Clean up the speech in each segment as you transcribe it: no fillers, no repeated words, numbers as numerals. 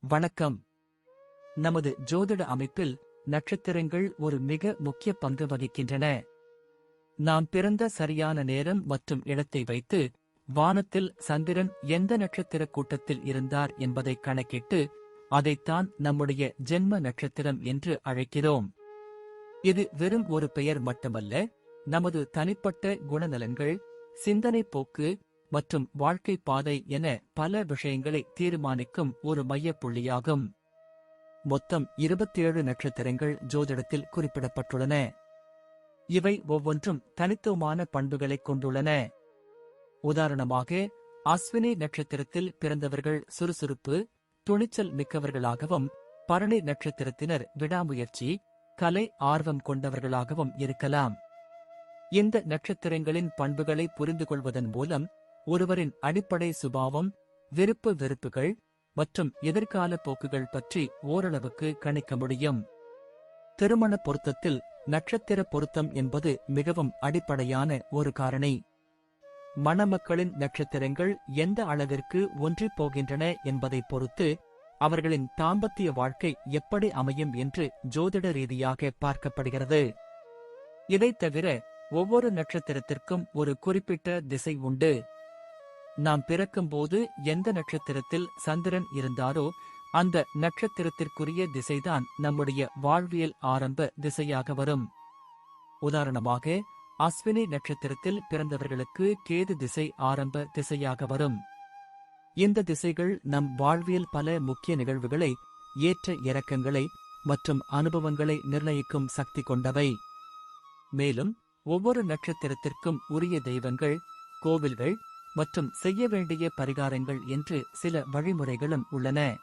வணக்கம். நமது ஜோதிட அமைப்பில் நட்சத்திரங்கள் ஒரு மிக முக்கிய பங்கு வகிக்கின்றன. நாம் பிறந்த சரியான நேரம் மற்றும் இடத்தை வைத்து வானத்தில் சந்திரன் எந்த நட்சத்திர கூட்டத்தில் இருந்தார் என்பதை கணக்கிட்டு அதைத்தான் நம்முடைய ஜென்ம நட்சத்திரம் என்று அழைக்கிறோம். இது வெறும் ஒரு பெயர் மட்டுமல்ல, நமது தனிப்பட்ட குணநலன்கள், சிந்தனை போக்கு மற்றும் வாழ்க்கை பாதை என பல விஷயங்களை தீர்மானிக்கும் ஒரு மையப்புள்ளியாகும். மொத்தம் 27 நட்சத்திரங்கள் ஜோதிடத்தில் குறிப்பிடப்பட்டுள்ளன. இவை ஒவ்வொன்றும் தனித்துவமான பண்புகளைக் கொண்டுள்ளன. உதாரணமாக, அஸ்வினி நட்சத்திரத்தில் பிறந்தவர்கள் சுறுசுறுப்பு, துணிச்சல் மிக்கவர்களாகவும், பரணி நட்சத்திரத்தினர் விடாமுயற்சி, கலை ஆர்வம் கொண்டவர்களாகவும் இருக்கலாம். இந்த நட்சத்திரங்களின் பண்புகளை புரிந்து கொள்வதன் மூலம் ஒருவரின் அடிப்படை சுபாவம், விருப்பு வெறுப்புகள் மற்றும் எதிர்கால போக்குகள் பற்றி ஓரளவுக்கு கணிக்க முடியும். திருமண பொருத்தத்தில் நட்சத்திர பொருத்தம் என்பது மிகவும் அடிப்படையான ஒரு காரணி. மணமக்களின் நட்சத்திரங்கள் எந்த அளவிற்கு ஒன்றிப் போகின்றன என்பதை பொறுத்து அவர்களின் தாம்பத்திய வாழ்க்கை எப்படி அமையும் என்று ஜோதிட ரீதியாக பார்க்கப்படுகிறது. இதைத் தவிர ஒவ்வொரு நட்சத்திரத்திற்கும் ஒரு குறிப்பிட்ட திசை உண்டு. நாம் பிறக்கும்போது எந்த நட்சத்திரத்தில் சந்திரன் இருந்தாரோ அந்த நட்சத்திரத்திற்குரிய திசைதான் நம்முடைய வாழ்வியல் ஆரம்ப திசையாக வரும். உதாரணமாக, அஸ்வினி நட்சத்திரத்தில் பிறந்தவர்களுக்கு கேது திசை ஆரம்ப திசையாக வரும். இந்த திசைகள் நம் வாழ்வியல் பல முக்கிய நிகழ்வுகளை, ஏற்ற இறக்கங்களை மற்றும் அனுபவங்களை நிர்ணயிக்கும் சக்தி கொண்டவை. மேலும் ஒவ்வொரு நட்சத்திரத்திற்கும் உரிய தெய்வங்கள், கோவில்கள் மற்றும் செய்ய வேண்டிய பரிகாரங்கள் என்று சில வழிமுறைகளும் உள்ளன.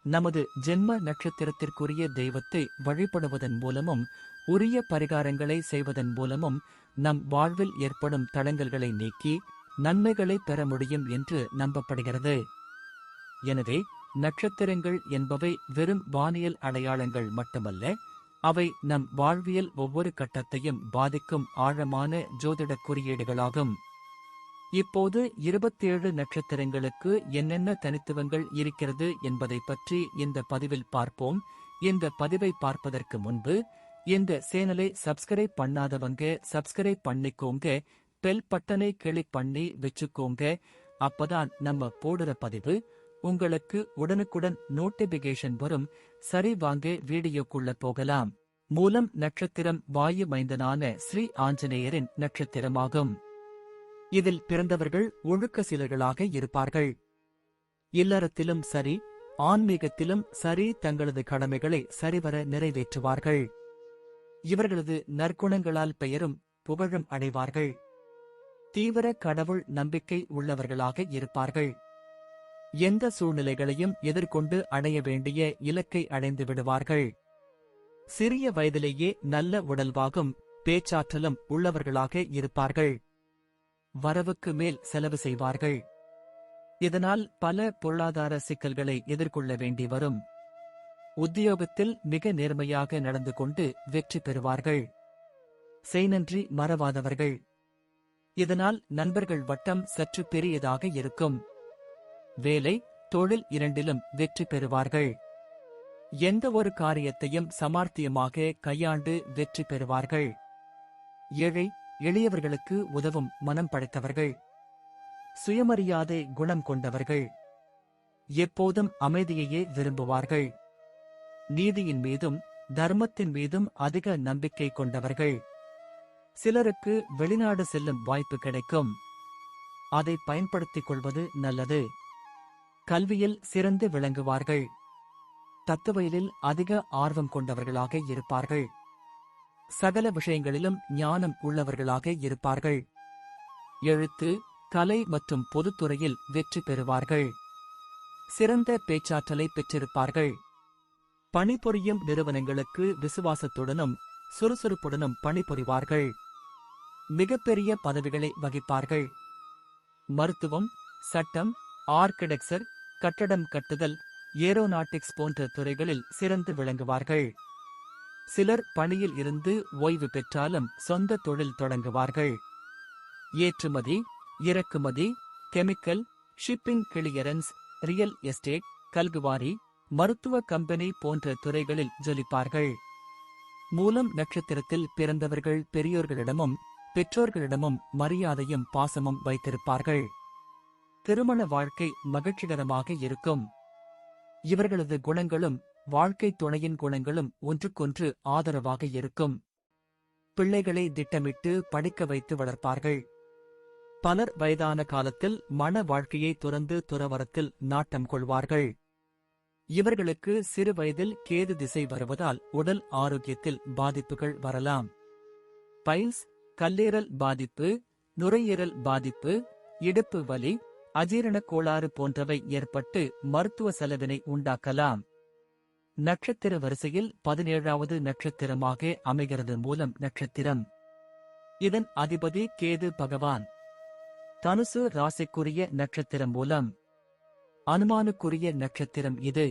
நமது ஜென்ம நட்சத்திரத்திற்குரிய தெய்வத்தை வழிபடுவதன் மூலமும் உரிய பரிகாரங்களை செய்வதன் மூலமும் நம் வாழ்வில் ஏற்படும் தடங்கல்களை நீக்கி நன்மைகளை பெற முடியும் என்று நம்பப்படுகிறது. எனவே நட்சத்திரங்கள் என்பவை வெறும் வானியல் அடையாளங்கள் மட்டுமல்ல, அவை நம் வாழ்வியல் ஒவ்வொரு கட்டத்தையும் பாதிக்கும் ஆழமான ஜோதிட குறியீடுகளாகும். இப்போது 27 நட்சத்திரங்களுக்கு என்னென்ன தனித்துவங்கள் இருக்கிறது என்பதை பற்றி இந்த பதிவில் பார்ப்போம். இந்த பதிவை பார்ப்பதற்கு முன்பு இந்த சேனலை சப்ஸ்கிரைப் பண்ணாதவங்க சப்ஸ்கிரைப் பண்ணிக்கோங்க, பெல் பட்டனை கிளிக் பண்ணி வச்சுக்கோங்க. அப்பதான் நம்ம போடுற பதிவு உங்களுக்கு உடனுக்குடன் நோட்டிபிகேஷன் வரும். சரி, வாங்க வீடியோக்குள்ள போகலாம். மூலம் நட்சத்திரம் வாயு மைந்தனான ஸ்ரீ ஆஞ்சநேயரின் நட்சத்திரமாகும். இதில் பிறந்தவர்கள் ஒழுக்க சீலர்களாக இருப்பார்கள். இல்லறத்திலும் சரி, ஆன்மீகத்திலும் சரி தங்களது கடமைகளை சரிவர நிறைவேற்றுவார்கள். இவர்களது நற்குணங்களால் பெயரும் புகழும் அடைவார்கள். தீவிர கடவுள் நம்பிக்கை உள்ளவர்களாக இருப்பார்கள். எந்த சூழ்நிலைகளையும் எதிர்கொண்டு அடைய வேண்டிய இலக்கை அடைந்து விடுவார்கள். சிறிய வயதிலேயே நல்ல உடல்வாகும், பேச்சாற்றலும் உள்ளவர்களாக இருப்பார்கள். வரவுக்கு மேல் செலவு செய்வார்கள். இதனால் பல பொருளாதார சிக்கல்களை எதிர்கொள்ள வேண்டி வரும். உத்தியோகத்தில் மிக நேர்மையாக நடந்து கொண்டு வெற்றி பெறுவார்கள். செய்நன்றி மறவாதவர்கள். இதனால் நண்பர்கள் வட்டம் சற்று பெரியதாக இருக்கும். வேலை, தொழில் இரண்டிலும் வெற்றி பெறுவார்கள். எந்த ஒரு காரியத்தையும் சமார்த்தியமாக கையாண்டு வெற்றி பெறுவார்கள். ஏழை, எளியவர்களுக்கு உதவும் மனம் படைத்தவர்கள். சுயமரியாதை குணம் கொண்டவர்கள். எப்போதும் அமைதியையே விரும்புவார்கள். நீதியின் மீதும் தர்மத்தின் மீதும் அதிக நம்பிக்கை கொண்டவர்கள். சிலருக்கு வெளிநாடு செல்லும் வாய்ப்பு கிடைக்கும். அதை பயன்படுத்திக் கொள்வது நல்லது. கல்வியில் சிறந்து விளங்குவார்கள். தத்துவயிலில் அதிக ஆர்வம் கொண்டவர்களாக இருப்பார்கள். சகல விஷயங்களிலும் ஞானம் உள்ளவர்களாக இருப்பார்கள். எழுத்து, கலை மற்றும் பொதுத்துறையில் வெற்றி பெறுவார்கள். சிறந்த பேச்சாற்றலை பெற்றிருப்பார்கள். பணிபுரியும் நிறுவனங்களுக்கு விசுவாசத்துடனும் சுறுசுறுப்புடனும் பணிபுரிவார்கள். மிகப்பெரிய பதவிகளை வகிப்பார்கள். மருத்துவம், சட்டம், ஆர்க்கிடெக்சர், கட்டடம் கட்டுதல், ஏரோநாட்டிக்ஸ் போன்ற துறைகளில் சிறந்து விளங்குவார்கள். சிலர் பணியில் இருந்து ஓய்வு பெற்றாலும் சொந்த தொழில் தொடங்குவார்கள். ஏற்றுமதி, இறக்குமதி, chemical, shipping clearance, real estate, கல்குவாரி, மருத்துவ கம்பெனி போன்ற துறைகளில் ஜொலிப்பார்கள். மூலம் நட்சத்திரத்தில் பிறந்தவர்கள் பெரியோர்களிடமும் பெற்றோர்களிடமும் மரியாதையும் பாசமும் வைத்திருப்பார்கள். திருமண வாழ்க்கை மகிழ்ச்சிகரமாக இருக்கும். இவர்களது குணங்களும் வாழ்க்கை துணையின் குணங்களும் ஒன்றுக்கொன்று ஆதரவாக இருக்கும். பிள்ளைகளை திட்டமிட்டு படிக்க வைத்து வளர்ப்பார்கள். பலர் வயதான காலத்தில் மன வாழ்க்கையை துறந்து துறவரத்தில் நாட்டம் கொள்வார்கள். இவர்களுக்கு சிறு வயதில் கேது திசை வருவதால் உடல் ஆரோக்கியத்தில் பாதிப்புகள் வரலாம். பைல்ஸ், கல்லீரல் பாதிப்பு, நுரையீரல் பாதிப்பு, இடுப்பு வலி, அஜீரணக் கோளாறு போன்றவை ஏற்பட்டு மருத்துவ செலவினை உண்டாக்கலாம். நட்சத்திர வரிசையில் 17வது நட்சத்திரமாக அமைகிறது மூலம் நட்சத்திரம். இதன் அதிபதி கேது பகவான். தனுசு ராசிக்குரிய நட்சத்திரம் மூலம். அனுமானுக்குரிய நட்சத்திரம் இது.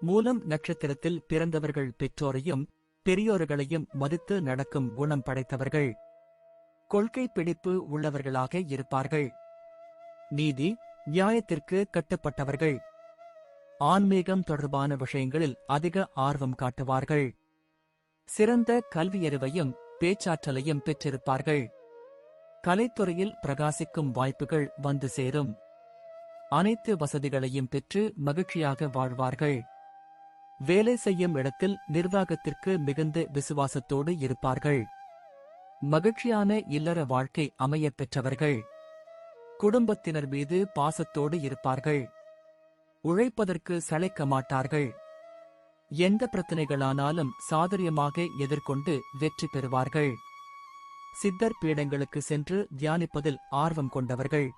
மூலம் நட்சத்திரத்தில் பிறந்தவர்கள் பெற்றோரையும் பெரியோர்களையும் மதித்து நடக்கும் குணம் படைத்தவர்கள். கொள்கை பிடிப்பு உள்ளவர்களாக இருப்பார்கள். நீதி, நியாயத்திற்கு கட்டுப்பட்டவர்கள். ஆன்மீகம் தொடர்பான விஷயங்களில் அதிக ஆர்வம் காட்டுவார்கள். சிறந்த கல்வியறிவையும் பேச்சாற்றலையும் பெற்றிருப்பார்கள். கலைத்துறையில் பிரகாசிக்கும் வாய்ப்புகள் வந்து சேரும். அனைத்து வசதிகளையும் பெற்று மகிழ்ச்சியாக வாழ்வார்கள். வேலை செய்யும் இடத்தில் நிர்வாகத்திற்கு மிகுந்த விசுவாசத்தோடு இருப்பார்கள். மகிழ்ச்சியான இல்லற வாழ்க்கை அமையப் பெற்றவர்கள். குடும்பத்தினர் மீது பாசத்தோடு இருப்பார்கள். உழைப்பதற்கு சளைக்க மாட்டார்கள். எந்த பிரச்சனைகளானாலும் சாதுரியமாக எதிர்கொண்டு வெற்றி பெறுவார்கள். சித்தர் பீடங்களுக்கு சென்று தியானிப்பதில் ஆர்வம் கொண்டவர்கள்.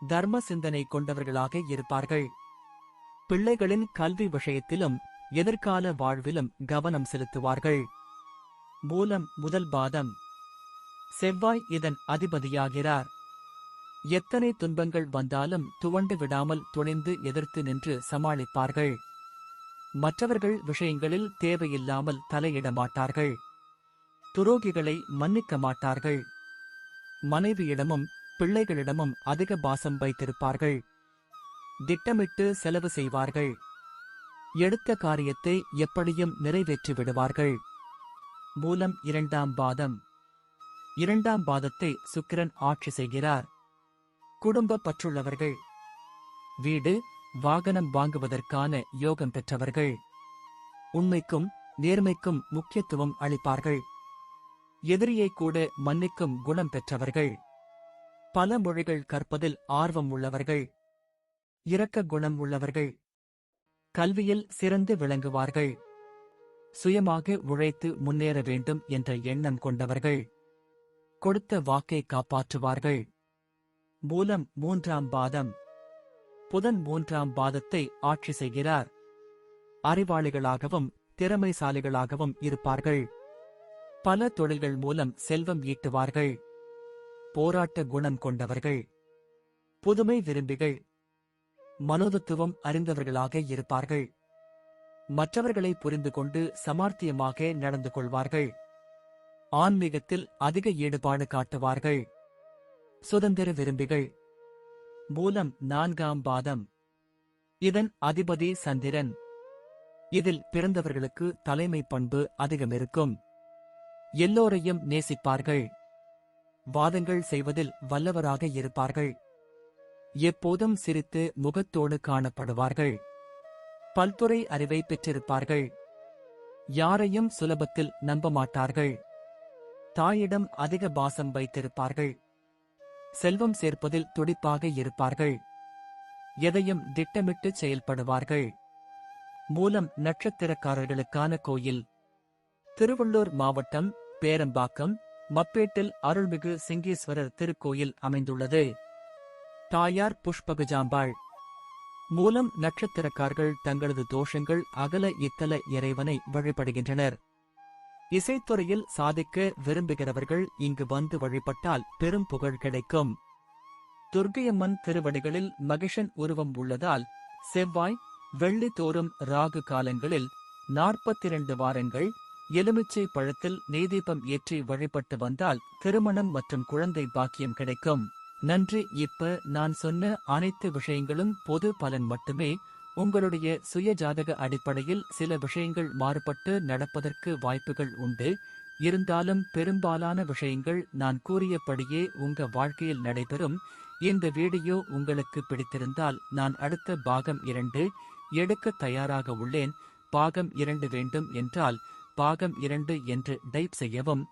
தர்ம சிந்தனை கொண்டவர்களாக இருப்பார்கள். பிள்ளைகளின் கல்வி விஷயத்திலும் எதிர்கால வாழ்விலும் கவனம் செலுத்துவார்கள். மூலம் முதல் பாதம். செவ்வாய் இதன் அதிபதியாகிறார். எத்தனை துன்பங்கள் வந்தாலும் துவண்டு விடாமல் துணிந்து எதிர்த்து நின்று சமாளிப்பார்கள். மற்றவர்கள் விஷயங்களில் தேவையில்லாமல் தலையிட மாட்டார்கள். துரோகிகளை மன்னிக்க மாட்டார்கள். மனைவியிடமும் பிள்ளைகளிடமும் அதிக பாசம் வைத்திருப்பார்கள். திட்டமிட்டு செலவு செய்வார்கள். எடுத்த காரியத்தை எப்படியும் நிறைவேற்றி விடுவார்கள். மூலம் 2ஆம் பாதம். 2ஆம் பாதத்தை சுக்கிரன் ஆட்சி செய்கிறார். குடும்ப பற்றுள்ளவர்கள். வீடு, வாகனம் வாங்குவதற்கான யோகம் பெற்றவர்கள். உண்மைக்கும் நேர்மைக்கும் முக்கியத்துவம் அளிப்பார்கள். எதிரியை கூட மன்னிக்கும் குணம் பெற்றவர்கள். பல மொழிகள் கற்பதில் ஆர்வம் உள்ளவர்கள். இரக்க குணம் உள்ளவர்கள். கல்வியில் சிறந்து விளங்குவார்கள். சுயமாக உழைத்து முன்னேற வேண்டும் என்ற எண்ணம் கொண்டவர்கள். கொடுத்த வாக்கை காப்பாற்றுவார்கள். மூலம் 3ஆம் பாதம். புதன் 3ஆம் பாதத்தை ஆட்சி செய்கிறார். அறிவாளிகளாகவும் திறமைசாலிகளாகவும் இருப்பார்கள். பல தொழில்கள் மூலம் செல்வம் ஈட்டுவார்கள். போராட்ட குணம் கொண்டவர்கள். புதுமை விரும்பிகள். மனோதத்துவம் அறிந்தவர்களாக இருப்பார்கள். மற்றவர்களை புரிந்து கொண்டு சமார்த்தியமாக நடந்து கொள்வார்கள். ஆன்மீகத்தில் அதிக ஈடுபாடு காட்டுவார்கள். சுதந்திர விரும்பிகள். மூலம் 4ஆம் பாதம். இதன் அதிபதி சந்திரன். இதில் பிறந்தவர்களுக்கு தலைமை பண்பு அதிகமிருக்கும். எல்லோரையும் நேசிப்பார்கள். வாதங்கள் செய்வதில் வல்லவராக இருப்பார்கள். எப்போதும் சிரித்து முகத்தோடு காணப்படுவார்கள். பல்துறை அறிவை பெற்றிருப்பார்கள். யாரையும் சுலபத்தில் நம்ப மாட்டார்கள். தாயிடம் அதிக பாசம் வைத்திருப்பார்கள். செல்வம் சேர்ப்பதில் துடிப்பாக இருப்பார்கள். எதையும் திட்டமிட்டு செயல்படுவார்கள். மூலம் நட்சத்திரக்காரர்களுக்கான கோயில். திருவள்ளூர் மாவட்டம் பேரம்பாக்கம் மப்பேட்டில் அருள்மிகு சிங்கீஸ்வரர் திருக்கோயில் அமைந்துள்ளது. தாயார் புஷ்பகஜாம்பாள். மூலம் நட்சத்திரக்காரர்கள் தங்களது தோஷங்கள் அகல இத்தல இறைவனை வழிபடுகின்றனர். இசைத்துறையில் சாதிக்க விரும்புகிறவர்கள் இங்கு வந்து வழிபட்டால் பெரும் புகழ் கிடைக்கும். துர்க்கையம்மன் திருவடிகளில் மகிஷன் உருவம் உள்ளதால் செவ்வாய், வெள்ளி தோறும் ராகு காலங்களில் 42 வாரங்கள் எலுமிச்சை பழத்தில் நெய்தீபம் ஏற்றி வழிபட்டு வந்தால் திருமணம் மற்றும் குழந்தை பாக்கியம் கிடைக்கும். நன்றி. இப்ப நான் சொன்ன அனைத்து விஷயங்களும் பொது பலன் மட்டுமே. உங்களுடைய சுய ஜாதக அடிப்படையில் சில விஷயங்கள் மாறுபட்டு நடப்பதற்கு வாய்ப்புகள் உண்டு. இருந்தாலும் பெரும்பாலான விஷயங்கள் நான் கூறியபடியே உங்க வாழ்க்கையில் நடைபெறும். இந்த வீடியோ உங்களுக்கு பிடித்திருந்தால் நான் அடுத்த பாகம் 2 எடுக்க தயாராக உள்ளேன். பாகம் 2 வேண்டும் என்றால் பாகம் 2 என்று டைப் செய்யவும்.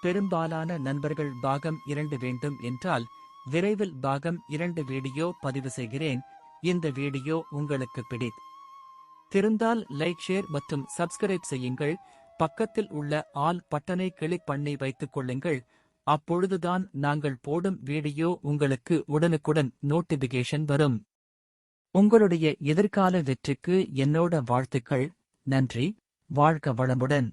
பெரும்பாலான நண்பர்கள் பாகம் 2 வேண்டும் என்றால் விரைவில் பாகம் 2 வீடியோ பதிவு செய்கிறேன். இந்த வீடியோ உங்களுக்கு பிடித்திருந்தால் லைக், ஷேர் மற்றும் சப்ஸ்கிரைப் செய்யுங்கள். பக்கத்தில் உள்ள ஆல் பட்டனை கிளிக் பண்ணி வைத்துக் கொள்ளுங்கள். அப்பொழுதுதான் நாங்கள் போடும் வீடியோ உங்களுக்கு உடனுக்குடன் நோட்டிபிகேஷன் வரும். உங்களுடைய எதிர்கால வெற்றிக்கு என்னோட வாழ்த்துக்கள். நன்றி. வாழ்க வளமுடன்.